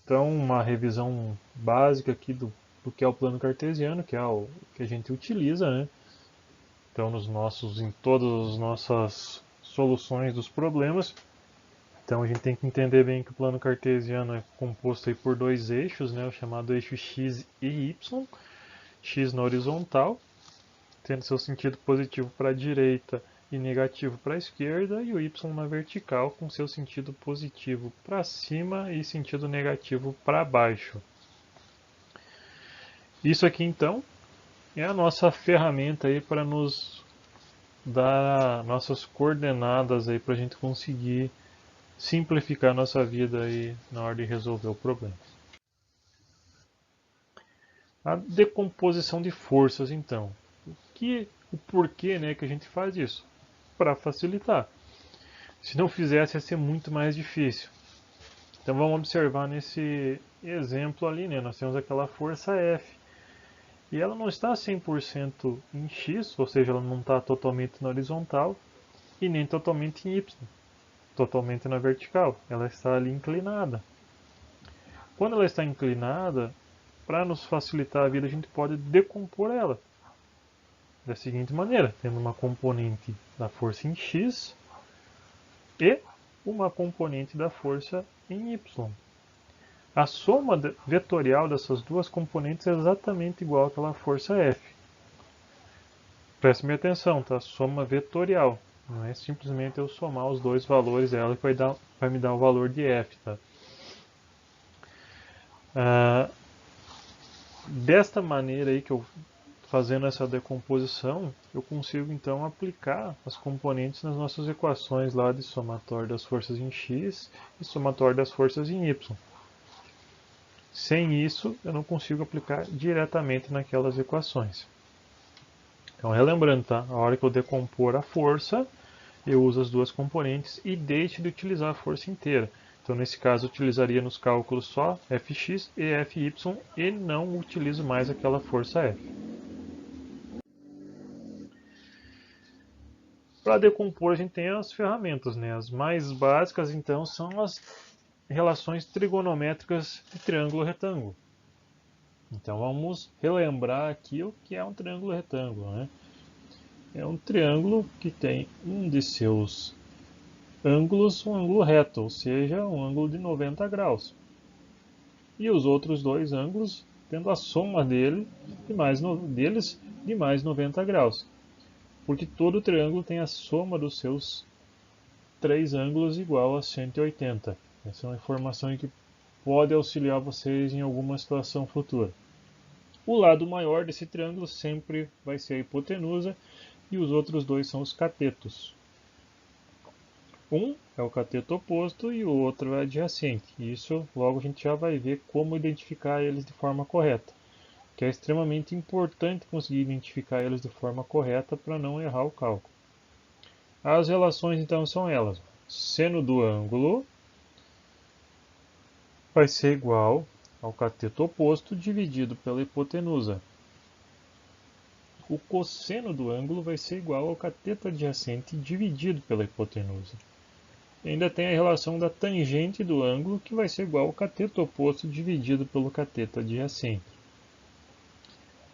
Então, uma revisão básica aqui do que é o plano cartesiano, que é o que a gente utiliza, né? Então, em todas as nossas soluções dos problemas. Então, a gente tem que entender bem que o plano cartesiano é composto aí por dois eixos, né? O chamado eixo x e y. X na horizontal, tendo seu sentido positivo para a direita e negativo para a esquerda, e o y na vertical com seu sentido positivo para cima e sentido negativo para baixo. Isso aqui então é a nossa ferramenta aí para nos dar nossas coordenadas aí para a gente conseguir simplificar a nossa vida aí na hora de resolver o problema. A decomposição de forças então. O porquê, né, que a gente faz isso? Para facilitar. Se não fizesse, ia ser muito mais difícil. Então vamos observar nesse exemplo ali, né? Nós temos aquela força F. E ela não está 100% em X, ou seja, ela não está totalmente na horizontal e nem totalmente em Y, totalmente na vertical. Ela está ali inclinada. Quando ela está inclinada, para nos facilitar a vida, a gente pode decompor ela da seguinte maneira, tendo uma componente da força em X e uma componente da força em Y. A soma vetorial dessas duas componentes é exatamente igual àquela força F. Preste atenção, tá? Soma vetorial. Não é simplesmente eu somar os dois valores dela que vai me dar o valor de F, tá? Desta maneira aí que eu fazendo essa decomposição, eu consigo então aplicar as componentes nas nossas equações lá de somatório das forças em X e somatório das forças em Y. Sem isso, eu não consigo aplicar diretamente naquelas equações. Então, relembrando, tá? A hora que eu decompor a força, eu uso as duas componentes e deixo de utilizar a força inteira. Então, nesse caso, eu utilizaria nos cálculos só Fx e Fy e não utilizo mais aquela força F. Para decompor, a gente tem as ferramentas, né? As mais básicas, então, são as relações trigonométricas de triângulo retângulo. Então, vamos relembrar aqui o que é um triângulo retângulo, né? É um triângulo que tem um de seus ângulos, um ângulo reto, ou seja, um ângulo de 90 graus. E os outros dois ângulos tendo a soma deles de mais 90 graus. Porque todo triângulo tem a soma dos seus três ângulos igual a 180. Essa é uma informação que pode auxiliar vocês em alguma situação futura. O lado maior desse triângulo sempre vai ser a hipotenusa e os outros dois são os catetos. Um é o cateto oposto e o outro é adjacente. Isso logo a gente já vai ver como identificar eles de forma correta, que é extremamente importante conseguir identificar eles de forma correta para não errar o cálculo. As relações então são elas: seno do ângulo vai ser igual ao cateto oposto dividido pela hipotenusa. O cosseno do ângulo vai ser igual ao cateto adjacente dividido pela hipotenusa. E ainda tem a relação da tangente do ângulo, que vai ser igual ao cateto oposto dividido pelo cateto adjacente.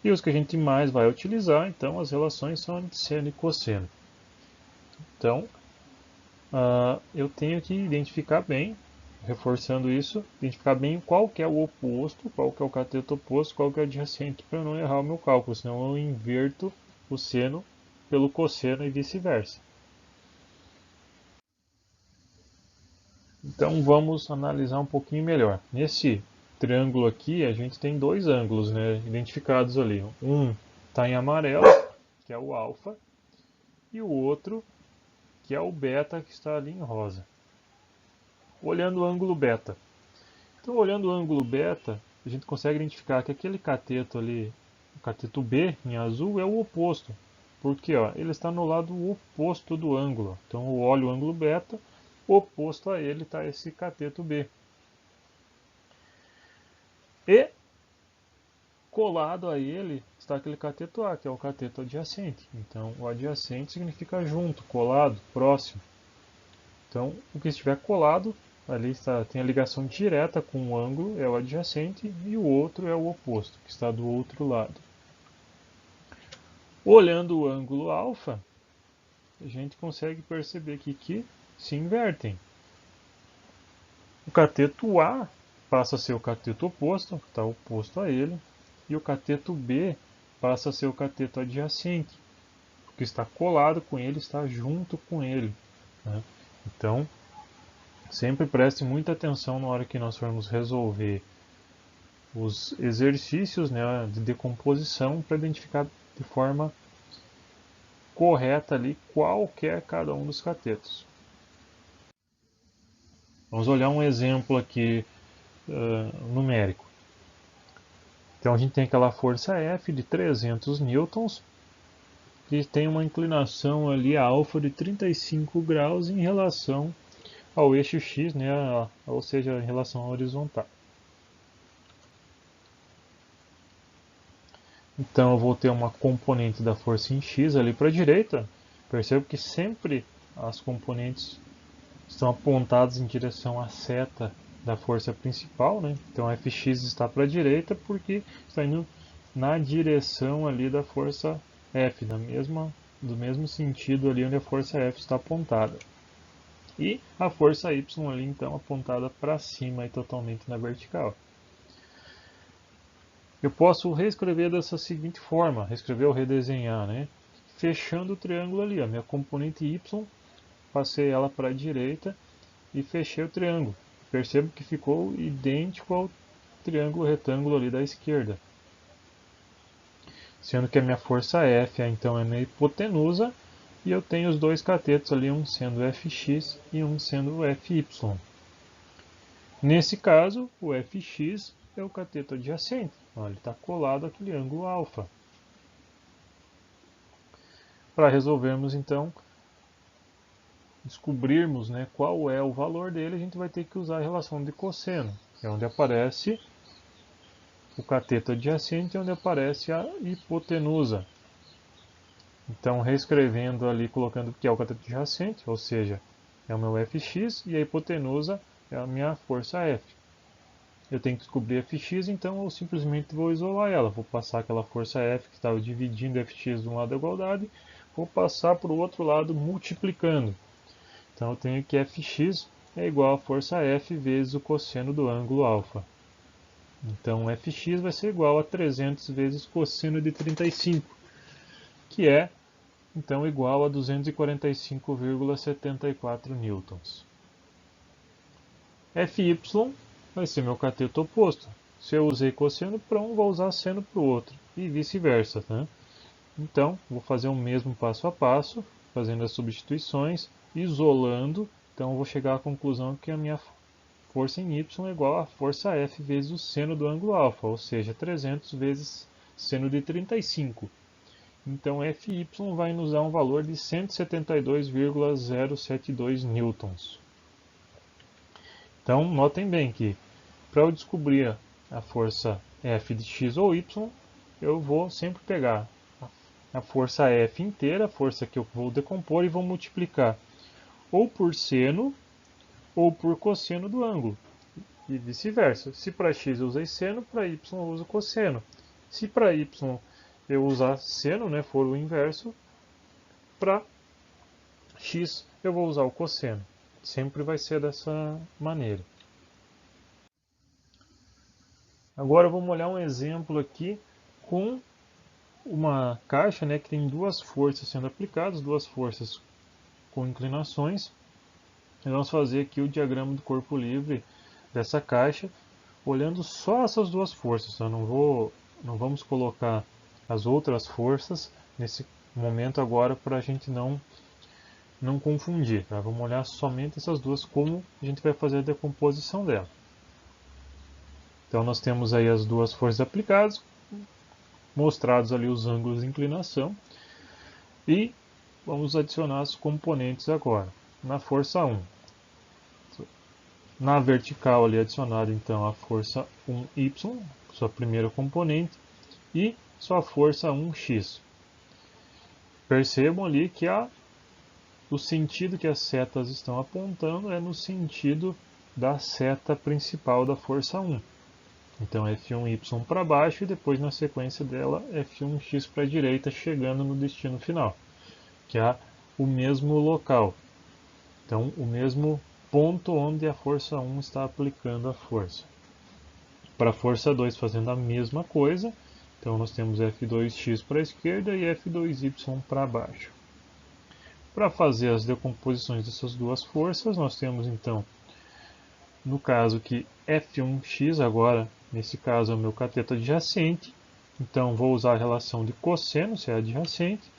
E os que a gente mais vai utilizar, então, as relações são de seno e cosseno. Então, eu tenho que identificar bem, reforçando isso, identificar bem qual que é o oposto, qual que é o cateto oposto, qual que é o adjacente, para eu não errar o meu cálculo, senão eu inverto o seno pelo cosseno e vice-versa. Então vamos analisar um pouquinho melhor. Nesse triângulo aqui, a gente tem dois ângulos, né, identificados ali. Um está em amarelo, que é o alfa, e o outro, que é o beta, que está ali em rosa. Olhando o ângulo beta. Então, olhando o ângulo beta, a gente consegue identificar que aquele cateto ali, o cateto B, em azul, é o oposto. Porque ó, ele está no lado oposto do ângulo. Então, eu olho o ângulo beta, oposto a ele está esse cateto B. E colado a ele está aquele cateto A, que é o cateto adjacente. Então, o adjacente significa junto, colado, próximo. Então, o que estiver colado ali tem a ligação direta com um ângulo, é o adjacente, e o outro é o oposto, que está do outro lado. Olhando o ângulo alfa, a gente consegue perceber aqui que se invertem. O cateto A passa a ser o cateto oposto, que está oposto a ele, e o cateto B passa a ser o cateto adjacente, que está colado com ele, está junto com ele, né? Então, sempre preste muita atenção na hora que nós formos resolver os exercícios, né, de decomposição para identificar de forma correta ali qual que é cada um dos catetos. Vamos olhar um exemplo aqui numérico. Então a gente tem aquela força F de 300 newtons que tem uma inclinação ali alfa de 35 graus em relação ao eixo X, né, ou seja, em relação à horizontal. Então eu vou ter uma componente da força em X ali para a direita. Percebo que sempre as componentes estão apontadas em direção à seta da força principal, né? Então Fx está para a direita porque está indo na direção ali da força F, do mesmo sentido ali onde a força F está apontada. E a força Y ali então apontada para cima e totalmente na vertical. Eu posso reescrever dessa seguinte forma, reescrever ou redesenhar, né? Fechando o triângulo ali, a minha componente Y, passei ela para a direita e fechei o triângulo. Percebo que ficou idêntico ao triângulo retângulo ali da esquerda. Sendo que a minha força F então é minha hipotenusa e eu tenho os dois catetos ali, um sendo Fx e um sendo Fy. Nesse caso, o Fx é o cateto adjacente, ele está colado àquele ângulo alfa. Para resolvermos então, descobrirmos, né, qual é o valor dele, a gente vai ter que usar a relação de cosseno, que é onde aparece o cateto adjacente e onde aparece a hipotenusa. Então, reescrevendo ali, colocando que é o cateto adjacente, ou seja, é o meu Fx, e a hipotenusa é a minha força F. Eu tenho que descobrir Fx, então eu simplesmente vou isolar ela. Vou passar aquela força F que estava dividindo Fx de um lado da igualdade, vou passar para o outro lado multiplicando. Então eu tenho que Fx é igual a força F vezes o cosseno do ângulo alfa. Então Fx vai ser igual a 300 vezes cosseno de 35, que é então igual a 245,74 newtons. Fy vai ser meu cateto oposto. Se eu usei cosseno para um, vou usar seno para o outro, e vice-versa, né? Então, vou fazer o mesmo passo a passo, fazendo as substituições, isolando. Então, eu vou chegar à conclusão que a minha força em y é igual a força F vezes o seno do ângulo alfa, ou seja, 300 vezes seno de 35. Então, Fy vai nos dar um valor de 172,072 newtons. Então, notem bem que para eu descobrir a força F de x ou y, eu vou sempre pegar a força F inteira, a força que eu vou decompor, e vou multiplicar ou por seno ou por cosseno do ângulo. E vice-versa. Se para x eu usei seno, para y eu uso cosseno. Se para y eu usar seno, né, for o inverso, para x eu vou usar o cosseno. Sempre vai ser dessa maneira. Agora vamos olhar um exemplo aqui com uma caixa, né, que tem duas forças sendo aplicadas, duas forças com inclinações. E vamos fazer aqui o diagrama do corpo livre dessa caixa, olhando só essas duas forças. Tá? Não vamos colocar as outras forças nesse momento agora para a gente não confundir. Tá? Vamos olhar somente essas duas, como a gente vai fazer a decomposição dela. Então nós temos aí as duas forças aplicadas, mostrados ali os ângulos de inclinação, e vamos adicionar os componentes agora. Na força 1, na vertical ali adicionado então a força 1y, sua primeira componente, e sua força 1x. Percebam ali que o sentido que as setas estão apontando é no sentido da seta principal da força 1. Então F1y para baixo e depois na sequência dela F1x para a direita, chegando no destino final, que é o mesmo local. Então o mesmo ponto onde a força 1 está aplicando a força. Para a força 2 fazendo a mesma coisa, então nós temos F2x para a esquerda e F2y para baixo. Para fazer as decomposições dessas duas forças, nós temos então, no caso que F1x agora, nesse caso é o meu cateto adjacente, então vou usar a relação de cosseno, se é adjacente,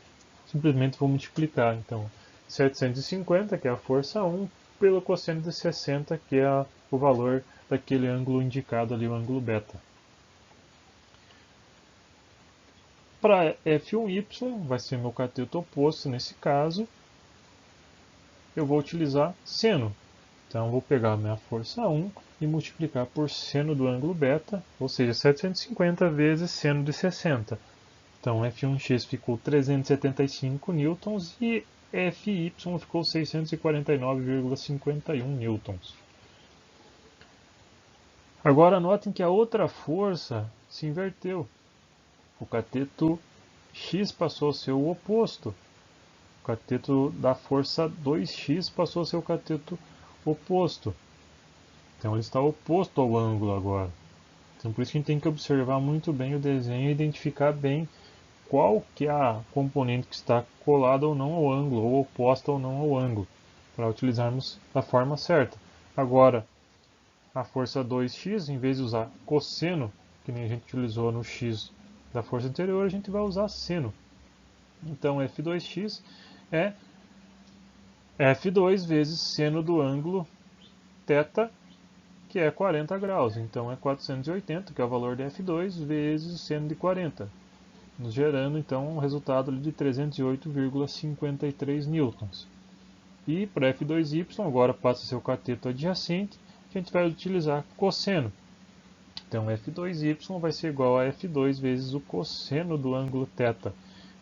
simplesmente vou multiplicar então 750, que é a força 1, pelo cosseno de 60, que é o valor daquele ângulo indicado ali, o ângulo beta. Para F1y, vai ser meu cateto oposto nesse caso, eu vou utilizar seno. Então, vou pegar a minha força 1 e multiplicar por seno do ângulo beta, ou seja, 750 vezes seno de 60. Então, F1x ficou 375 newtons e Fy ficou 649,51 newtons. Agora, notem que a outra força se inverteu. O cateto x passou a ser o oposto. O cateto da força 2x passou a ser o cateto oposto. Então ele está oposto ao ângulo agora. Então por isso que a gente tem que observar muito bem o desenho e identificar bem qual que é a componente que está colada ou não ao ângulo, ou oposta ou não ao ângulo, para utilizarmos da forma certa. Agora, a força 2x, em vez de usar cosseno, que nem a gente utilizou no x da força anterior, a gente vai usar seno. Então F2x é F2 vezes seno do ângulo θ, que é 40 graus. Então é 480, que é o valor de F2, vezes seno de 40, nos gerando então um resultado de 308,53 newtons. E para F2y, agora passa a ser o cateto adjacente, a gente vai utilizar cosseno. Então F2y vai ser igual a F2 vezes o cosseno do ângulo θ,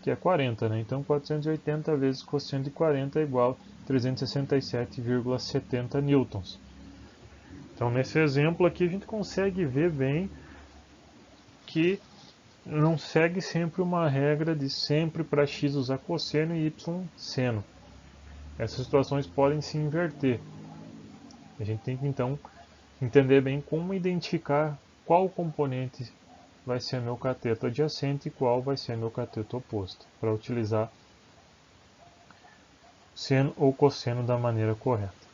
que é 40, né? Então 480 vezes cosseno de 40 é igual a 367,70 newtons. Então nesse exemplo aqui a gente consegue ver bem que não segue sempre uma regra de sempre para x usar cosseno e y seno. Essas situações podem se inverter. A gente tem que então entender bem como identificar qual componente vai ser meu cateto adjacente e qual vai ser meu cateto oposto, para utilizar seno ou cosseno da maneira correta.